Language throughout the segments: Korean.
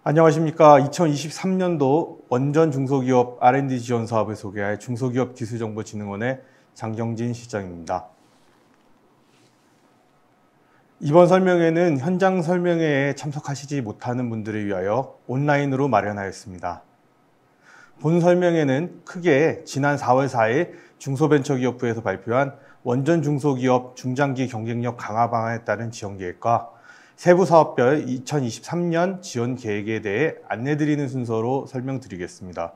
안녕하십니까. 2023년도 원전 중소기업 R&D 지원 사업을 소개할 중소기업기술정보진흥원의 장경진 실장입니다. 이번 설명회는 현장 설명회에 참석하시지 못하는 분들을 위하여 온라인으로 마련하였습니다. 본 설명회는 크게 지난 4월 4일 중소벤처기업부에서 발표한 원전 중소기업 중장기 경쟁력 강화 방안에 따른 지원계획과 세부 사업별 2023년 지원 계획에 대해 안내드리는 순서로 설명드리겠습니다.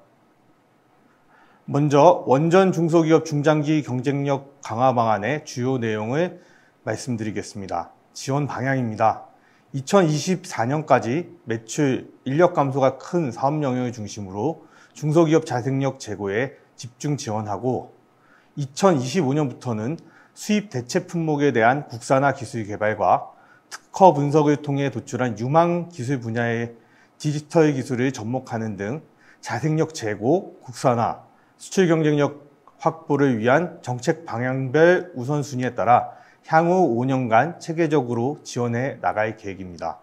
먼저 원전 중소기업 중장기 경쟁력 강화 방안의 주요 내용을 말씀드리겠습니다. 지원 방향입니다. 2024년까지 매출, 인력 감소가 큰 사업 영역을 중심으로 중소기업 자생력 제고에 집중 지원하고 2025년부터는 수입 대체 품목에 대한 국산화 기술 개발과 특허 분석을 통해 도출한 유망 기술 분야의 디지털 기술을 접목하는 등 자생력 제고, 국산화, 수출 경쟁력 확보를 위한 정책 방향별 우선순위에 따라 향후 5년간 체계적으로 지원해 나갈 계획입니다.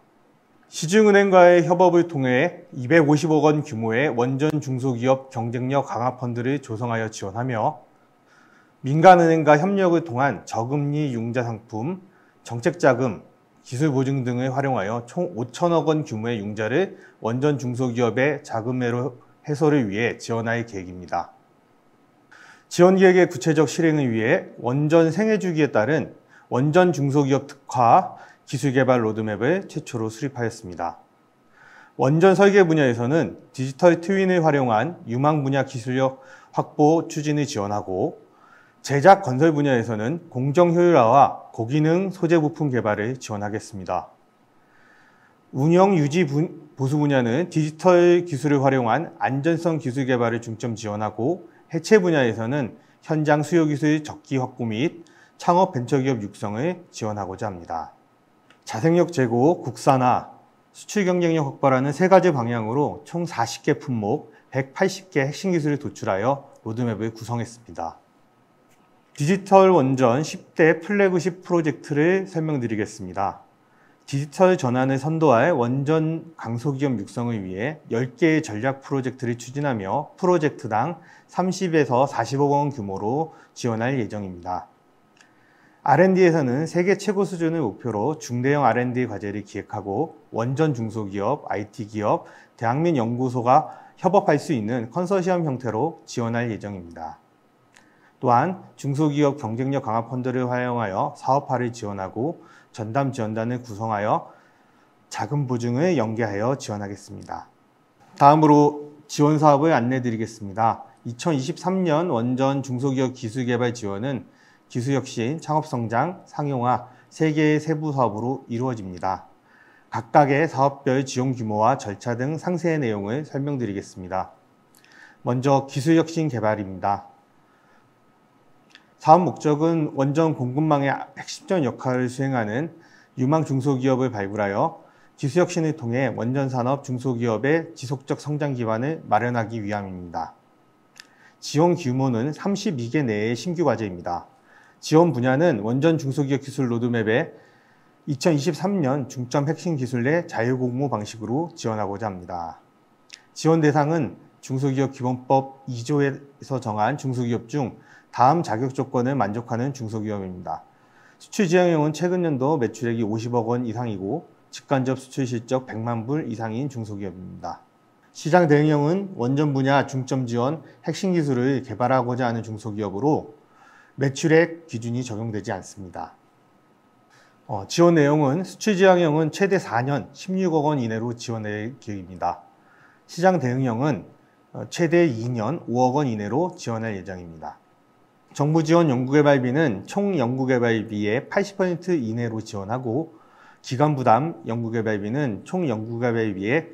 시중은행과의 협업을 통해 250억 원 규모의 원전 중소기업 경쟁력 강화 펀드를 조성하여 지원하며 민간은행과 협력을 통한 저금리 융자 상품, 정책자금, 기술 보증 등을 활용하여 총 5천억 원 규모의 융자를 원전 중소기업의 자금외로 해소를 위해 지원할 계획입니다. 지원 계획의 구체적 실행을 위해 원전 생애주기에 따른 원전 중소기업 특화 기술개발 로드맵을 최초로 수립하였습니다. 원전 설계 분야에서는 디지털 트윈을 활용한 유망 분야 기술력 확보 추진을 지원하고 제작 건설 분야에서는 공정 효율화와 고기능 소재 부품 개발을 지원하겠습니다. 운영 유지 보수 분야는 디지털 기술을 활용한 안전성 기술 개발을 중점 지원하고 해체 분야에서는 현장 수요 기술 적기 확보 및 창업 벤처기업 육성을 지원하고자 합니다. 자생력 제고, 국산화, 수출 경쟁력 확보라는 세 가지 방향으로 총 40개 품목, 180개 핵심 기술을 도출하여 로드맵을 구성했습니다. 디지털 원전 10대 플래그십 프로젝트를 설명드리겠습니다. 디지털 전환을 선도할 원전 강소기업 육성을 위해 10개의 전략 프로젝트를 추진하며 프로젝트당 30에서 40억 원 규모로 지원할 예정입니다. R&D에서는 세계 최고 수준을 목표로 중대형 R&D 과제를 기획하고 원전 중소기업, IT기업, 대학 및 연구소가 협업할 수 있는 컨소시엄 형태로 지원할 예정입니다. 또한 중소기업 경쟁력 강화 펀드를 활용하여 사업화를 지원하고 전담 지원단을 구성하여 자금 보증을 연계하여 지원하겠습니다. 다음으로 지원 사업을 안내드리겠습니다. 2023년 원전 중소기업 기술개발 지원은 기술혁신, 창업성장, 상용화 3개의 세부 사업으로 이루어집니다. 각각의 사업별 지원 규모와 절차 등 상세의 내용을 설명드리겠습니다. 먼저 기술혁신 개발입니다. 사업 목적은 원전 공급망의 핵심적 역할을 수행하는 유망 중소기업을 발굴하여 기술혁신을 통해 원전산업 중소기업의 지속적 성장 기반을 마련하기 위함입니다. 지원 규모는 32개 내의 신규 과제입니다. 지원 분야는 원전 중소기업 기술 로드맵에 2023년 중점 핵심 기술 내 자유공모 방식으로 지원하고자 합니다. 지원 대상은 중소기업 기본법 2조에서 정한 중소기업 중 다음 자격 조건을 만족하는 중소기업입니다. 수출 지향형은 최근 연도 매출액이 50억 원 이상이고 직간접 수출 실적 100만 불 이상인 중소기업입니다. 시장 대응형은 원전 분야 중점 지원 핵심 기술을 개발하고자 하는 중소기업으로 매출액 기준이 적용되지 않습니다. 지원 내용은 수출 지향형은 최대 4년 16억 원 이내로 지원할 계획입니다. 시장 대응형은 최대 2년 5억 원 이내로 지원할 예정입니다. 정부 지원 연구개발비는 총 연구개발비의 80% 이내로 지원하고 기관 부담 연구개발비는 총 연구개발비의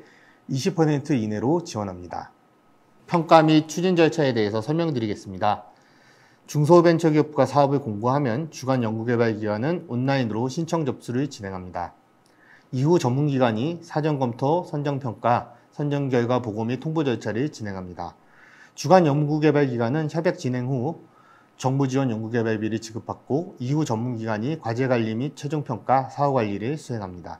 20% 이내로 지원합니다. 평가 및 추진 절차에 대해서 설명드리겠습니다. 중소벤처기업부가 사업을 공고하면 주간 연구개발기관은 온라인으로 신청 접수를 진행합니다. 이후 전문기관이 사전검토, 선정평가, 선정 결과 보고 및 통보 절차를 진행합니다. 주간 연구개발기관은 협약 진행 후 정부 지원 연구개발비를 지급받고 이후 전문기관이 과제관리 및 최종평가, 사후관리를 수행합니다.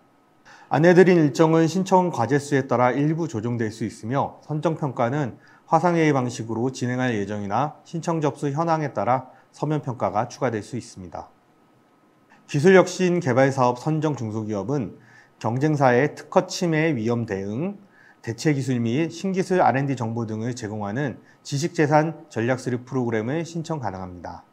안내드린 일정은 신청 과제 수에 따라 일부 조정될 수 있으며 선정평가는 화상회의 방식으로 진행할 예정이나 신청 접수 현황에 따라 서면평가가 추가될 수 있습니다. 기술혁신 개발사업 선정 중소기업은 경쟁사의 특허 침해 위험 대응, 대체 기술 및 신기술 R&D 정보 등을 제공하는 지식재산 전략 수립 프로그램을 신청 가능합니다.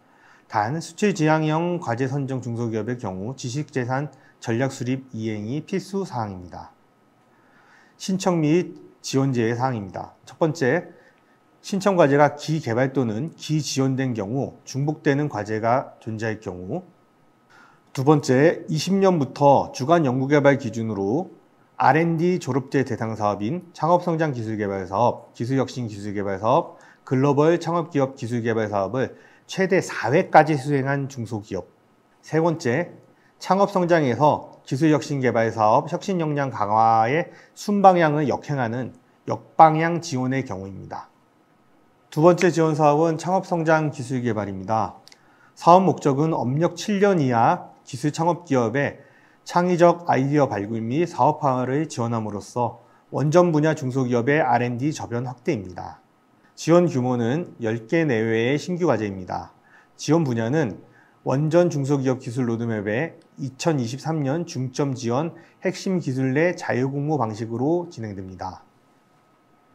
단, 수출 지향형 과제 선정 중소기업의 경우 지식재산 전략 수립 이행이 필수 사항입니다. 신청 및 지원제의 사항입니다. 첫 번째, 신청 과제가 기개발 또는 기지원된 경우, 중복되는 과제가 존재할 경우. 두 번째, 20년부터 주간 연구개발 기준으로 R&D 졸업제 대상 사업인 창업성장기술개발사업, 기술혁신기술개발사업, 글로벌 창업기업 기술개발 사업을 최대 4회까지 수행한 중소기업. 세 번째, 창업성장에서 기술혁신개발사업 혁신역량 강화의 순방향을 역행하는 역방향 지원의 경우입니다. 두 번째 지원 사업은 창업성장기술개발입니다. 사업 목적은 업력 7년 이하 기술창업기업의 창의적 아이디어 발굴 및 사업화를 지원함으로써 원전 분야 중소기업의 R&D 저변 확대입니다. 지원 규모는 10개 내외의 신규 과제입니다. 지원 분야는 원전 중소기업 기술 로드맵의 2023년 중점 지원 핵심 기술 내 자유공모 방식으로 진행됩니다.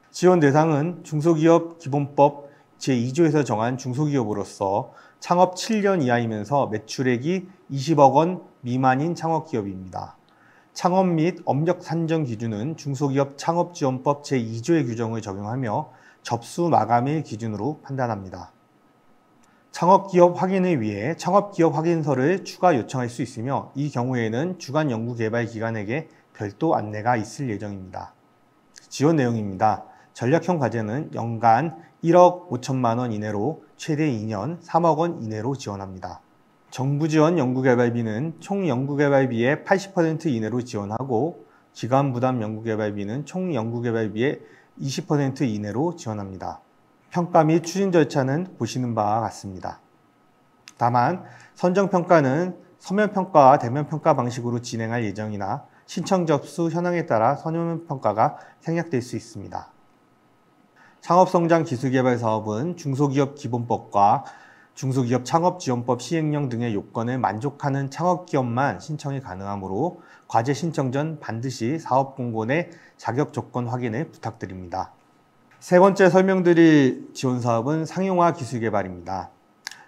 지원 대상은 중소기업 기본법 제2조에서 정한 중소기업으로서 창업 7년 이하이면서 매출액이 20억 원 미만인 창업기업입니다. 창업 및 업력 산정 기준은 중소기업 창업지원법 제2조의 규정을 적용하며 접수 마감일 기준으로 판단합니다. 창업기업 확인을 위해 창업기업 확인서를 추가 요청할 수 있으며 이 경우에는 주간 연구개발기관에게 별도 안내가 있을 예정입니다. 지원 내용입니다. 전략형 과제는 연간 1억 5천만 원 이내로 최대 2년 3억 원 이내로 지원합니다. 정부 지원 연구개발비는 총 연구개발비의 80% 이내로 지원하고 기관 부담 연구개발비는 총 연구개발비의 20% 이내로 지원합니다. 평가 및 추진 절차는 보시는 바와 같습니다. 다만 선정평가는 서면평가와 대면평가 방식으로 진행할 예정이나 신청 접수 현황에 따라 서면평가가 생략될 수 있습니다. 창업성장 기술개발 사업은 중소기업 기본법과 중소기업 창업지원법 시행령 등의 요건을 만족하는 창업기업만 신청이 가능하므로 과제 신청 전 반드시 사업공고 내 자격 조건 확인을 부탁드립니다. 세 번째 설명드릴 지원 사업은 상용화 기술개발입니다.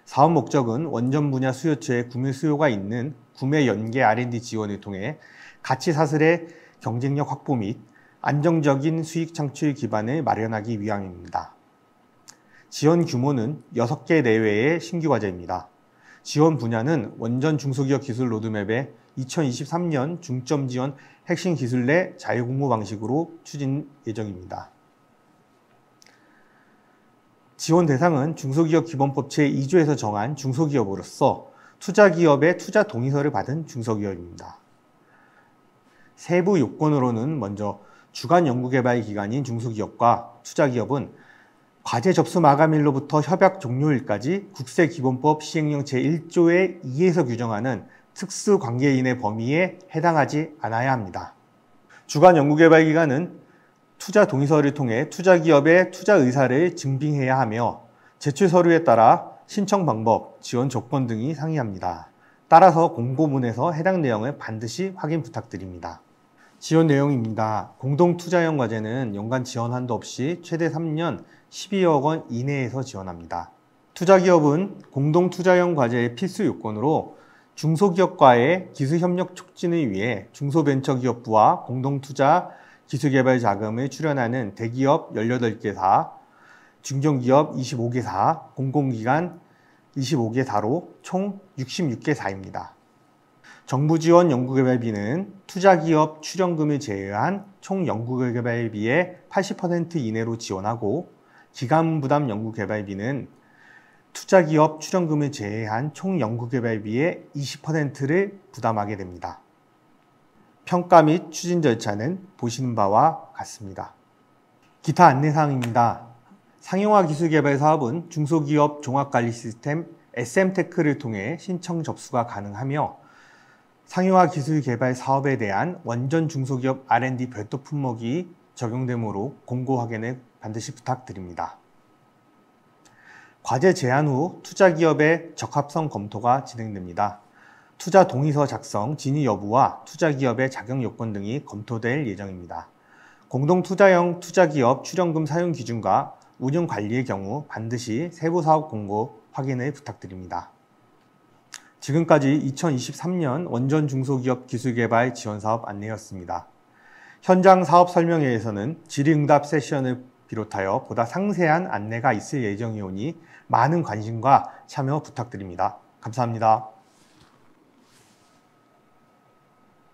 사업 목적은 원전 분야 수요처에 구매 수요가 있는 구매 연계 R&D 지원을 통해 가치 사슬의 경쟁력 확보 및 안정적인 수익 창출 기반을 마련하기 위함입니다. 지원 규모는 6개 내외의 신규 과제입니다. 지원 분야는 원전 중소기업 기술 로드맵의 2023년 중점 지원 핵심 기술 내 자유공모 방식으로 추진 예정입니다. 지원 대상은 중소기업 기본법 제2조에서 정한 중소기업으로서 투자기업의 투자 동의서를 받은 중소기업입니다. 세부 요건으로는 먼저 주간 연구개발 기관인 중소기업과 투자기업은 과제 접수 마감일로부터 협약 종료일까지 국세기본법 시행령 제1조의 2에서 규정하는 특수관계인의 범위에 해당하지 않아야 합니다. 주간 연구개발 기관은 투자 동의서를 통해 투자기업의 투자 의사를 증빙해야 하며 제출 서류에 따라 신청 방법, 지원 조건 등이 상이합니다. 따라서 공고문에서 해당 내용을 반드시 확인 부탁드립니다. 지원 내용입니다. 공동투자형 과제는 연간 지원 한도 없이 최대 3년 12억 원 이내에서 지원합니다. 투자기업은 공동투자형 과제의 필수 요건으로 중소기업과의 기술협력 촉진을 위해 중소벤처기업부와 공동투자 기술개발 자금을 출연하는 대기업 18개사, 중견기업 25개사, 공공기관 25개사로 총 66개사입니다. 정부 지원 연구개발비는 투자기업 출연금을 제외한 총 연구개발비의 80% 이내로 지원하고 기관 부담 연구개발비는 투자기업 출연금을 제외한 총 연구개발비의 20%를 부담하게 됩니다. 평가 및 추진 절차는 보시는 바와 같습니다. 기타 안내사항입니다. 상용화 기술개발 사업은 중소기업 종합관리 시스템 SM테크를 통해 신청 접수가 가능하며 상용화 기술 개발 사업에 대한 원전 중소기업 R&D 별도 품목이 적용되므로 공고 확인을 반드시 부탁드립니다. 과제 제안 후 투자기업의 적합성 검토가 진행됩니다. 투자 동의서 작성, 진위 여부와 투자기업의 자격 요건 등이 검토될 예정입니다. 공동투자형 투자기업 출연금 사용 기준과 운영 관리의 경우 반드시 세부사업 공고 확인을 부탁드립니다. 지금까지 2023년 원전 중소기업 기술개발 지원사업 안내였습니다. 현장 사업 설명회에서는 질의응답 세션을 비롯하여 보다 상세한 안내가 있을 예정이오니 많은 관심과 참여 부탁드립니다. 감사합니다.